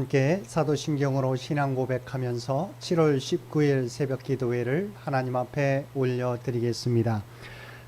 함께 사도신경으로 신앙 고백하면서 7월 19일 새벽 기도회를 하나님 앞에 올려드리겠습니다.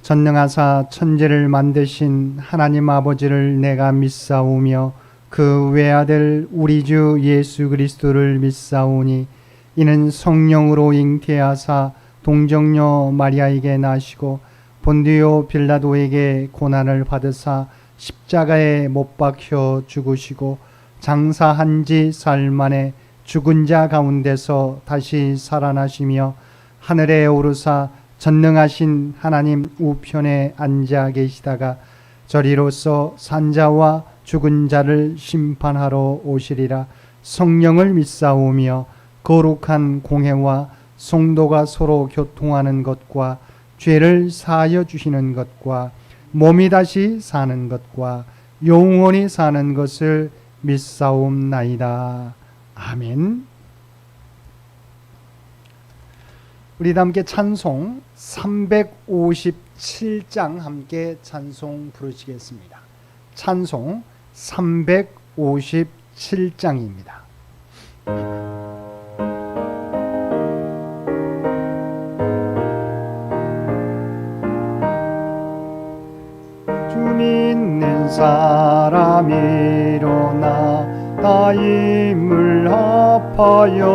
전능하사 천지를 만드신 하나님 아버지를 내가 믿사오며 그 외아들 우리 주 예수 그리스도를 믿사오니 이는 성령으로 잉태하사 동정녀 마리아에게 나시고 본디오 빌라도에게 고난을 받으사 십자가에 못 박혀 죽으시고 장사한 지 사흘 만에 죽은 자 가운데서 다시 살아나시며 하늘에 오르사 전능하신 하나님 우편에 앉아 계시다가 저리로서 산자와 죽은 자를 심판하러 오시리라. 성령을 믿사오며 거룩한 공회와 성도가 서로 교통하는 것과 죄를 사하여 주시는 것과 몸이 다시 사는 것과 영원히 사는 것을 믿사옵나이다. 아멘. 우리 다 함께 찬송 357장 함께 찬송 부르시겠습니다. 찬송 357장입니다. 주 믿는 사람 일어나 다 힘을 합하여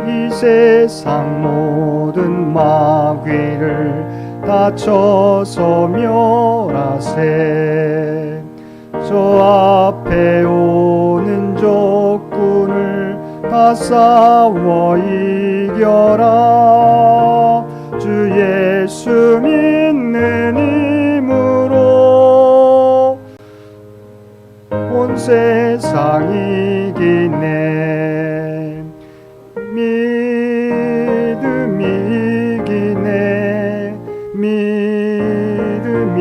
이 세상 모든 마귀를 다 쳐서 멸하세. 저 앞에 오는 적군을 다 싸워 이겨라. 주 예수 믿는 힘으로 온 세상 이기네. 믿음이 이기네. 믿음이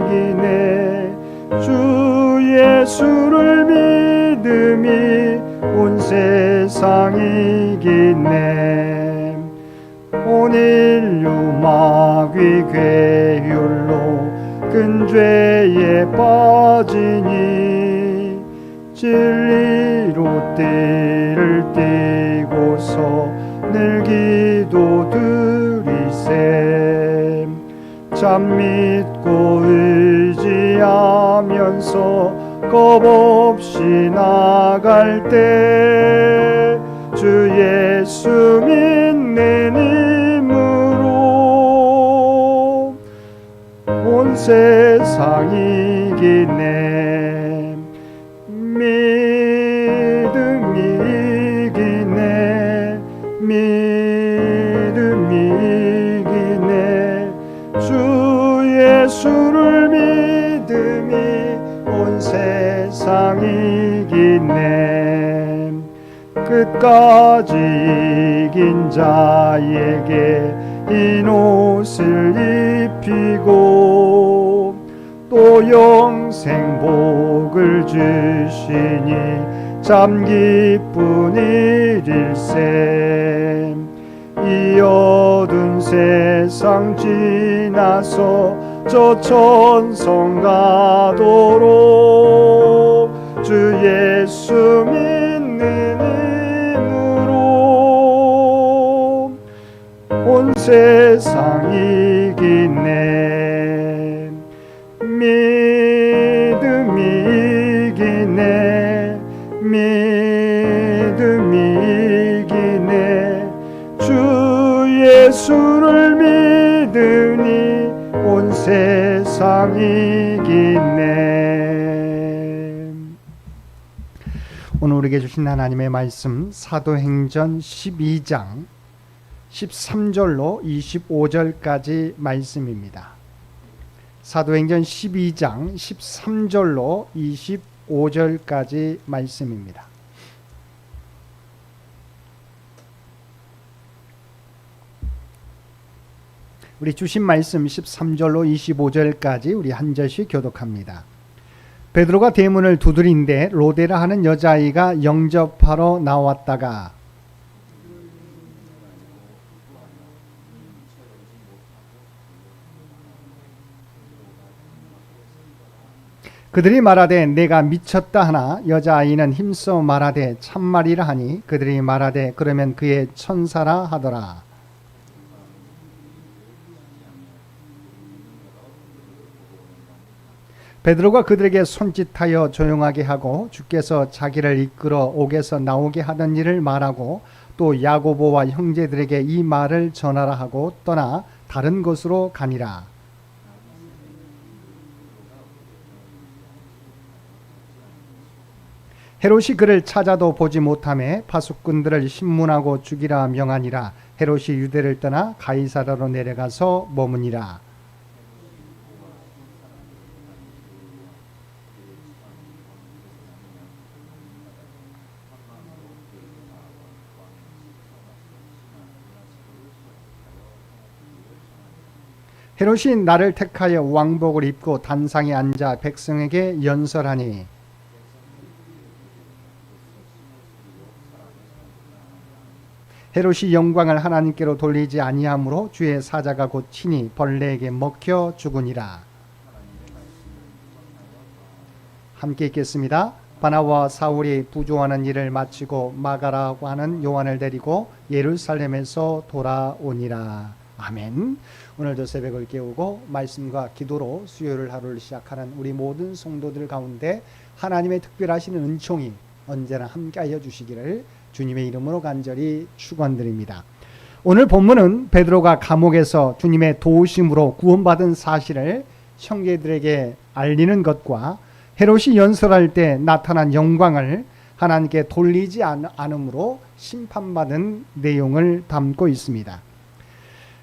이기네. 주 예수를 믿음이 온 세상 이기네. 온 인류 마귀 괴율로 큰 죄에 빠지니 진리로 띠를 띠고서 늘 기도드리세. 참 믿고 의지하면서 겁없이 나갈 때 주 예수 믿는 힘으로 온 세상 이기네. 믿음이 이기네. 믿음이 이기네. 주 예수를 믿음이 온 세상 이기네. 끝까지 이긴 자에게 흰 옷을 입히고 또 영생 복을 주시니 참 기쁜 일일세. 이 어두운 세상 지나서 저 천성 가도록 주 예수 믿는 힘으로 온 세상 이기네. 믿음이 이기네. 믿음이 이기네. 주 예수를 믿으니 온 세상 이기네. 오늘 우리에게 주신 하나님의 말씀 사도행전 12장 13절로 25절까지 말씀입니다. 사도행전 12장 13절로 25절까지 말씀입니다. 우리 주신 말씀 13절로 25절까지 우리 한 절씩 교독합니다. 베드로가 대문을 두드린데 로데라 하는 여자아이가 영접하러 나왔다가 그들이 말하되 내가 미쳤다 하나 여자아이는 힘써 말하되 참말이라 하니 그들이 말하되 그러면 그의 천사라 하더라. 베드로가 그들에게 손짓하여 조용하게 하고 주께서 자기를 이끌어 옥에서 나오게 하던 일을 말하고 또 야고보와 형제들에게 이 말을 전하라 하고 떠나 다른 곳으로 가니라. 헤롯이 그를 찾아도 보지 못하매 파수꾼들을 신문하고 죽이라 명하니라. 헤롯이 유대를 떠나 가이사라로 내려가서 머무니라. 헤롯이 나를 택하여 왕복을 입고 단상에 앉아 백성에게 연설하니 헤롯이 영광을 하나님께로 돌리지 아니하므로 주의 사자가 곧 친히 벌레에게 먹혀 죽으니라. 함께 읽겠습니다. 바나바와 사울이 부조하는 일을 마치고 마가라고 하는 요한을 데리고 예루살렘에서 돌아오니라. 아멘. 오늘도 새벽을 깨우고 말씀과 기도로 수요일 하루를 시작하는 우리 모든 성도들 가운데 하나님의 특별하신 은총이 언제나 함께하여 주시기를 주님의 이름으로 간절히 축원드립니다. 오늘 본문은 베드로가 감옥에서 주님의 도우심으로 구원받은 사실을 형제들에게 알리는 것과 헤롯이 연설할 때 나타난 영광을 하나님께 돌리지 않음으로 심판받은 내용을 담고 있습니다.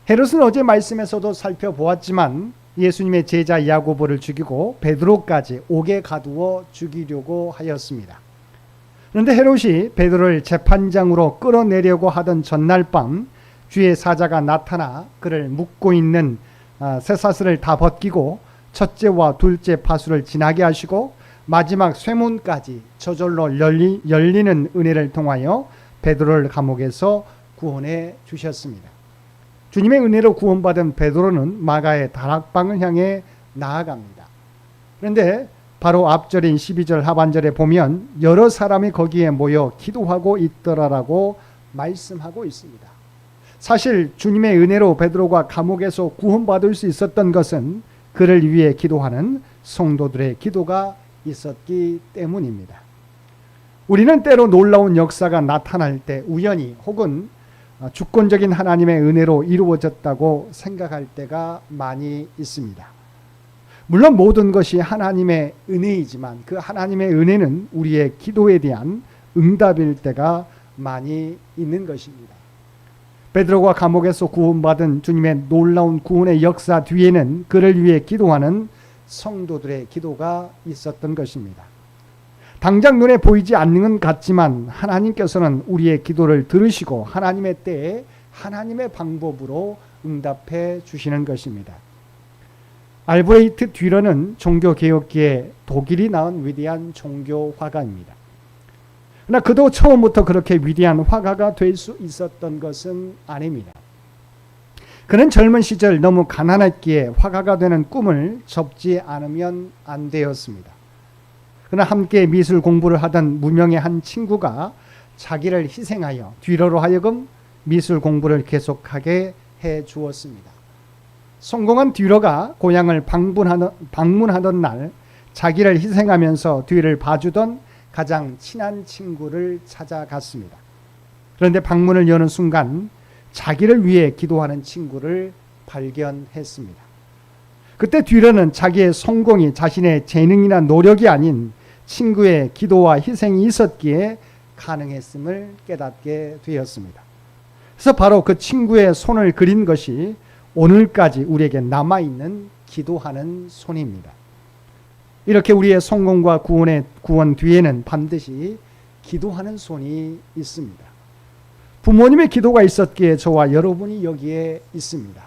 헤롯은 어제 말씀에서도 살펴보았지만 예수님의 제자 야고보를 죽이고 베드로까지 옥에 가두어 죽이려고 하였습니다. 그런데 헤롯이 베드로를 재판장으로 끌어내려고 하던 전날 밤 주의 사자가 나타나 그를 묶고 있는 쇠사슬을 다 벗기고 첫째와 둘째 파수를 지나게 하시고 마지막 쇠문까지 저절로 열리는 은혜를 통하여 베드로를 감옥에서 구원해 주셨습니다. 주님의 은혜로 구원받은 베드로는 마가의 다락방을 향해 나아갑니다. 그런데 바로 앞절인 12절 하반절에 보면 여러 사람이 거기에 모여 기도하고 있더라라고 말씀하고 있습니다. 사실 주님의 은혜로 베드로가 감옥에서 구원받을 수 있었던 것은 그를 위해 기도하는 성도들의 기도가 있었기 때문입니다. 우리는 때로 놀라운 역사가 나타날 때 우연히 혹은 주권적인 하나님의 은혜로 이루어졌다고 생각할 때가 많이 있습니다. 물론 모든 것이 하나님의 은혜이지만 그 하나님의 은혜는 우리의 기도에 대한 응답일 때가 많이 있는 것입니다. 베드로가 감옥에서 구원받은 주님의 놀라운 구원의 역사 뒤에는 그를 위해 기도하는 성도들의 기도가 있었던 것입니다. 당장 눈에 보이지 않는 것 같지만 하나님께서는 우리의 기도를 들으시고 하나님의 때에 하나님의 방법으로 응답해 주시는 것입니다. 알브레히트 듀러는 종교개혁기에 독일이 낳은 위대한 종교 화가입니다. 그러나 그도 처음부터 그렇게 위대한 화가가 될 수 있었던 것은 아닙니다. 그는 젊은 시절 너무 가난했기에 화가가 되는 꿈을 접지 않으면 안 되었습니다. 그러나 함께 미술 공부를 하던 무명의 한 친구가 자기를 희생하여 듀러로 하여금 미술 공부를 계속하게 해 주었습니다. 성공한 듀러가 고향을 방문하던 날 자기를 희생하면서 뒤를 봐주던 가장 친한 친구를 찾아갔습니다. 그런데 방문을 여는 순간 자기를 위해 기도하는 친구를 발견했습니다. 그때 듀러는 자기의 성공이 자신의 재능이나 노력이 아닌 친구의 기도와 희생이 있었기에 가능했음을 깨닫게 되었습니다. 그래서 바로 그 친구의 손을 그린 것이 오늘까지 우리에게 남아있는 기도하는 손입니다. 이렇게 우리의 성공과 구원 뒤에는 반드시 기도하는 손이 있습니다. 부모님의 기도가 있었기에 저와 여러분이 여기에 있습니다.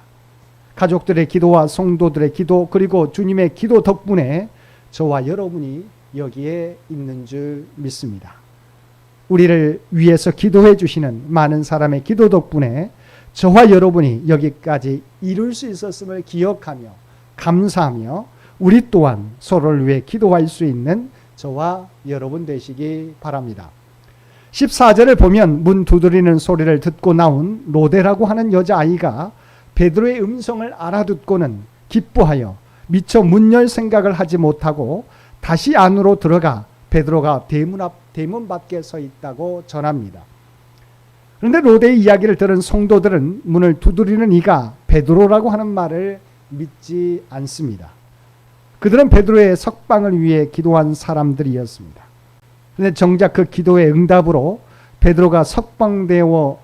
가족들의 기도와 성도들의 기도 그리고 주님의 기도 덕분에 저와 여러분이 여기에 있는 줄 믿습니다. 우리를 위해서 기도해 주시는 많은 사람의 기도 덕분에 저와 여러분이 여기까지 이룰 수 있었음을 기억하며 감사하며 우리 또한 서로를 위해 기도할 수 있는 저와 여러분 되시기 바랍니다. 14절을 보면 문 두드리는 소리를 듣고 나온 로데라고 하는 여자아이가 베드로의 음성을 알아듣고는 기뻐하여 미처 문 열 생각을 하지 못하고 다시 안으로 들어가 베드로가 대문 밖에 서 있다고 전합니다. 그런데 로데의 이야기를 들은 성도들은 문을 두드리는 이가 베드로라고 하는 말을 믿지 않습니다. 그들은 베드로의 석방을 위해 기도한 사람들이었습니다. 그런데 정작 그 기도의 응답으로 베드로가 석방되어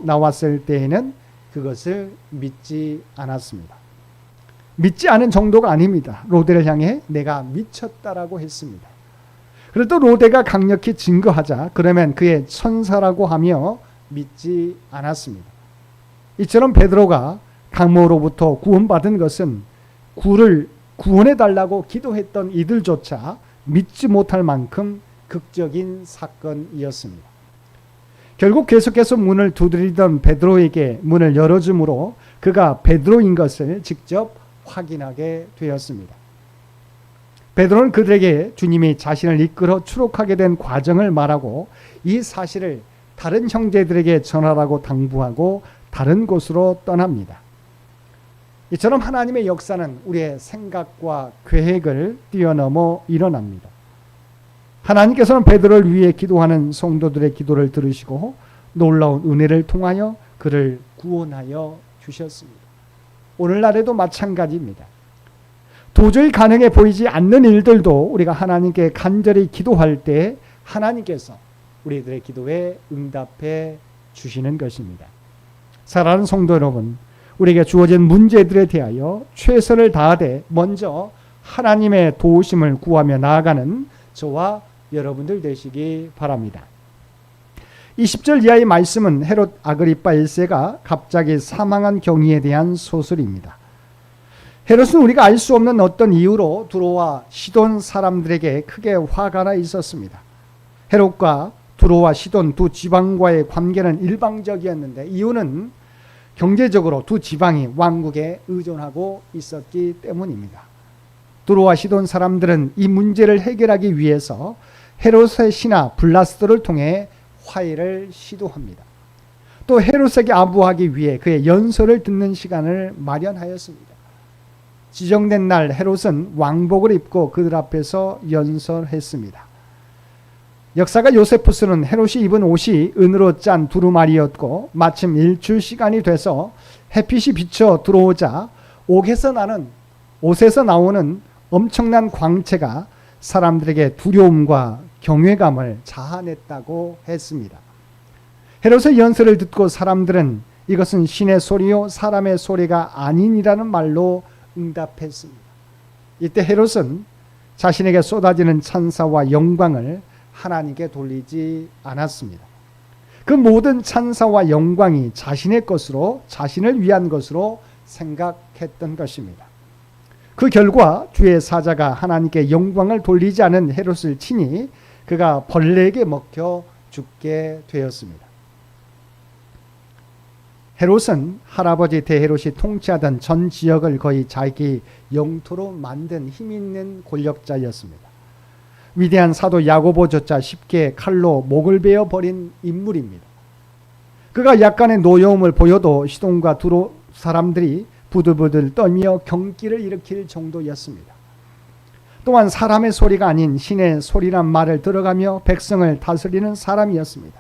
나왔을 때에는 그것을 믿지 않았습니다. 믿지 않은 정도가 아닙니다. 로데를 향해 내가 미쳤다라고 했습니다. 그래도 또 로데가 강력히 증거하자 그러면 그의 천사라고 하며 믿지 않았습니다. 이처럼 베드로가 강모로부터 구원받은 것은 구원해달라고 기도했던 이들조차 믿지 못할 만큼 극적인 사건이었습니다. 결국 계속해서 문을 두드리던 베드로에게 문을 열어줌으로 그가 베드로인 것을 직접 확인하게 되었습니다. 베드로는 그들에게 주님이 자신을 이끌어 추록하게 된 과정을 말하고 이 사실을 다른 형제들에게 전하라고 당부하고 다른 곳으로 떠납니다. 이처럼 하나님의 역사는 우리의 생각과 계획을 뛰어넘어 일어납니다. 하나님께서는 베드로를 위해 기도하는 성도들의 기도를 들으시고 놀라운 은혜를 통하여 그를 구원하여 주셨습니다. 오늘날에도 마찬가지입니다. 도저히 가능해 보이지 않는 일들도 우리가 하나님께 간절히 기도할 때 하나님께서 우리들의 기도에 응답해 주시는 것입니다. 사랑하는 성도 여러분, 우리에게 주어진 문제들에 대하여 최선을 다하되 먼저 하나님의 도우심을 구하며 나아가는 저와 여러분들 되시기 바랍니다. 20절 이하의 말씀은 헤롯 아그리파 1세가 갑자기 사망한 경위에 대한 소설입니다. 헤롯은 우리가 알 수 없는 어떤 이유로 두로와 시돈 사람들에게 크게 화가 나 있었습니다. 헤롯과 두로와 시돈 두 지방과의 관계는 일방적이었는데 이유는 경제적으로 두 지방이 왕국에 의존하고 있었기 때문입니다. 두로와 시돈 사람들은 이 문제를 해결하기 위해서 헤롯의 신하 블라스도를 통해 화해를 시도합니다. 또 헤롯에게 아부하기 위해 그의 연설을 듣는 시간을 마련하였습니다. 지정된 날 헤롯은 왕복을 입고 그들 앞에서 연설했습니다. 역사가 요세푸스는 헤롯이 입은 옷이 은으로 짠 두루마리였고 마침 일출 시간이 돼서 햇빛이 비쳐 들어오자 옷에서 나오는 엄청난 광채가 사람들에게 두려움과 경외감을 자아냈다고 했습니다. 헤롯의 연설을 듣고 사람들은 이것은 신의 소리요 사람의 소리가 아니니라는 말로 응답했습니다. 이때 헤롯은 자신에게 쏟아지는 찬사와 영광을 하나님께 돌리지 않았습니다. 그 모든 찬사와 영광이 자신의 것으로, 자신을 위한 것으로 생각했던 것입니다. 그 결과 주의 사자가 하나님께 영광을 돌리지 않은 헤롯을 치니 그가 벌레에게 먹혀 죽게 되었습니다. 헤롯은 할아버지 대헤롯이 통치하던 전 지역을 거의 자기 영토로 만든 힘있는 권력자였습니다. 위대한 사도 야고보조차 쉽게 칼로 목을 베어 버린 인물입니다. 그가 약간의 노여움을 보여도 시돈과 두로 사람들이 부들부들 떨며 경기를 일으킬 정도였습니다. 또한 사람의 소리가 아닌 신의 소리란 말을 들어가며 백성을 다스리는 사람이었습니다.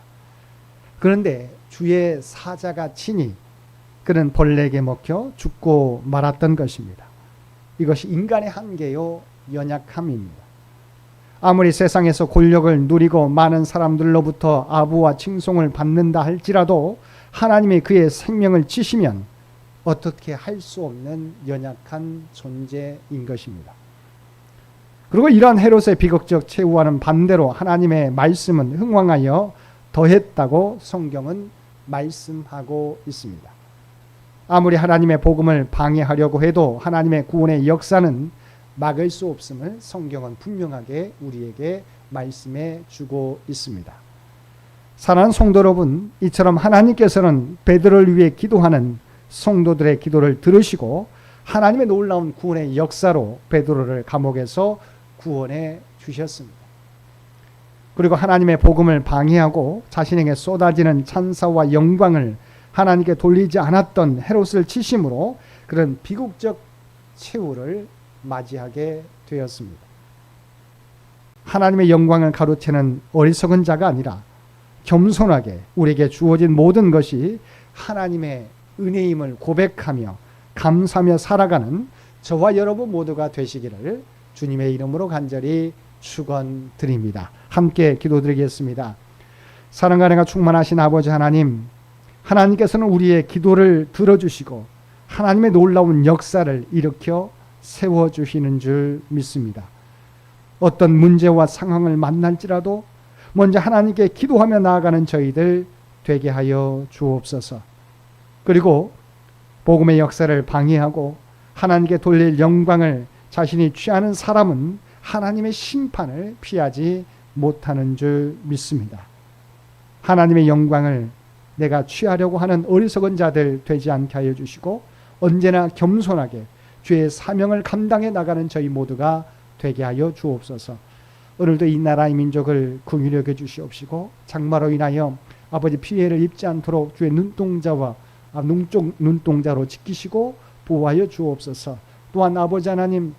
그런데 주의 사자가 치니 그는 벌레에게 먹혀 죽고 말았던 것입니다. 이것이 인간의 한계요 연약함입니다. 아무리 세상에서 권력을 누리고 많은 사람들로부터 아부와 칭송을 받는다 할지라도 하나님이 그의 생명을 치시면 어떻게 할 수 없는 연약한 존재인 것입니다. 그리고 이러한 헤롯의 비극적 최후와는 반대로 하나님의 말씀은 흥왕하여 더했다고 성경은 말씀하고 있습니다. 아무리 하나님의 복음을 방해하려고 해도 하나님의 구원의 역사는 막을 수 없음을 성경은 분명하게 우리에게 말씀해 주고 있습니다. 사랑하는 성도 여러분, 이처럼 하나님께서는 베드로를 위해 기도하는 성도들의 기도를 들으시고 하나님의 놀라운 구원의 역사로 베드로를 감옥에서 구원해 주셨습니다. 그리고 하나님의 복음을 방해하고 자신에게 쏟아지는 찬사와 영광을 하나님께 돌리지 않았던 헤롯을 치심으로 그런 비극적 최후를 맞이하게 되었습니다. 하나님의 영광을 가로채는 어리석은 자가 아니라 겸손하게 우리에게 주어진 모든 것이 하나님의 은혜임을 고백하며 감사하며 살아가는 저와 여러분 모두가 되시기를 주님의 이름으로 간절히 축원드립니다. 함께 기도드리겠습니다. 사랑과 은혜가 충만하신 아버지 하나님, 하나님께서는 우리의 기도를 들어주시고 하나님의 놀라운 역사를 일으켜 세워주시는 줄 믿습니다. 어떤 문제와 상황을 만날지라도 먼저 하나님께 기도하며 나아가는 저희들 되게 하여 주옵소서. 그리고 복음의 역사를 방해하고 하나님께 돌릴 영광을 자신이 취하는 사람은 하나님의 심판을 피하지 못하는 줄 믿습니다. 하나님의 영광을 내가 취하려고 하는 어리석은 자들 되지 않게 하여 주시고 언제나 겸손하게 주의 사명을 감당해 나가는 저희 모두가 되게 하여 주옵소서. 오늘도 이 나라의 민족을 긍휼히 여겨 주시옵시고 장마로 인하여 아버지 피해를 입지 않도록 주의 눈동자로 지키시고 보호하여 주옵소서. 또한 아버지 하나님,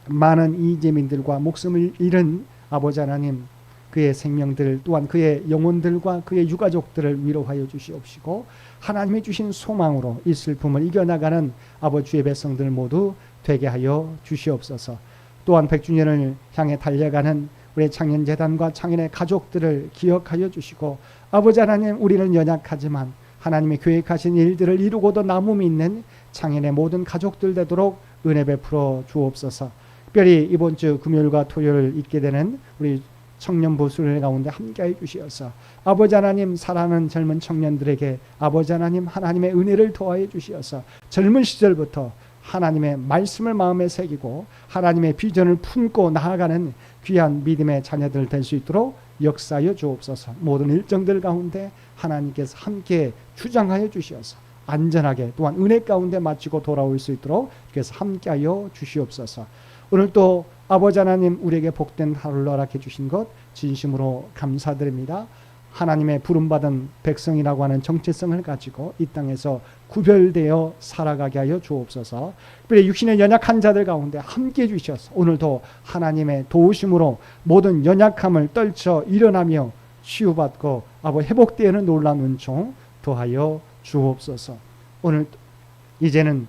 많은 이재민들과 목숨을 잃은 아버지 하나님, 그의 생명들 또한 그의 영혼들과 그의 유가족들을 위로하여 주시옵시고 하나님이 주신 소망으로 이 슬픔을 이겨나가는 아버지 주의 백성들 모두 되게 하여 주시옵소서. 또한 100주년을 향해 달려가는 우리 창현재단과 창현의 가족들을 기억하여 주시고 아버지 하나님, 우리는 연약하지만 하나님의 계획하신 일들을 이루고도 남음이 있는 창현의 모든 가족들 되도록 은혜 베풀어 주옵소서. 특별히 이번 주 금요일과 토요일 있게 되는 우리 청년부 수련회 가운데 함께해 주시어서 아버지 하나님, 사랑하는 젊은 청년들에게 아버지 하나님, 하나님의 은혜를 더하여 주시어서 젊은 시절부터 하나님의 말씀을 마음에 새기고 하나님의 비전을 품고 나아가는 귀한 믿음의 자녀들 될 수 있도록 역사하여 주옵소서. 모든 일정들 가운데 하나님께서 함께 주장하여 주시어서 안전하게 또한 은혜 가운데 마치고 돌아올 수 있도록 그래서 함께하여 주시옵소서. 오늘 또 아버지 하나님, 우리에게 복된 하루를 허락해 주신 것 진심으로 감사드립니다. 하나님의 부름받은 백성이라고 하는 정체성을 가지고 이 땅에서 구별되어 살아가게 하여 주옵소서. 특별히 육신의 연약한 자들 가운데 함께해 주셔서 오늘도 하나님의 도우심으로 모든 연약함을 떨쳐 일어나며 치유받고 회복되는 놀라운 은총 더하여 주옵소서. 오늘 이제는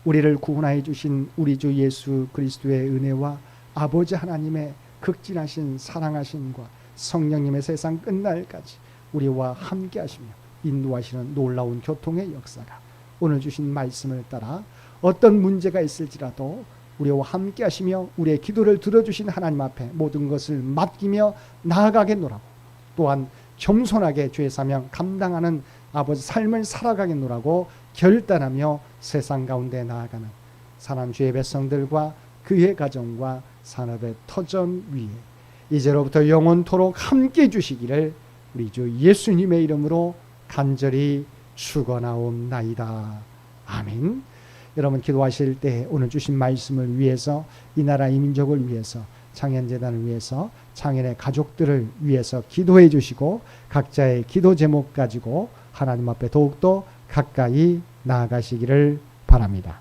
우리를 구원하여 주신 우리 주 예수 그리스도의 은혜와 아버지 하나님의 극진하신 사랑하심과 성령님의 세상 끝날까지 우리와 함께 하시며 인도하시는 놀라운 교통의 역사가 오늘 주신 말씀을 따라 어떤 문제가 있을지라도 우리와 함께 하시며 우리의 기도를 들어주신 하나님 앞에 모든 것을 맡기며 나아가겠노라고, 또한 겸손하게 주의 사명 감당하는 아버지 삶을 살아가겠노라고 결단하며 세상 가운데 나아가는 사람 주의 백성들과 그의 가정과 산업의 터전 위에 이제로부터 영원토록 함께 주시기를 우리 주 예수님의 이름으로 간절히 축원하옵나이다. 아멘. 여러분 기도하실 때 오늘 주신 말씀을 위해서, 이 나라 이 민족을 위해서, 창현재단을 위해서, 창현의 가족들을 위해서 기도해 주시고 각자의 기도 제목 가지고 하나님 앞에 더욱더 가까이 나아가시기를 바랍니다.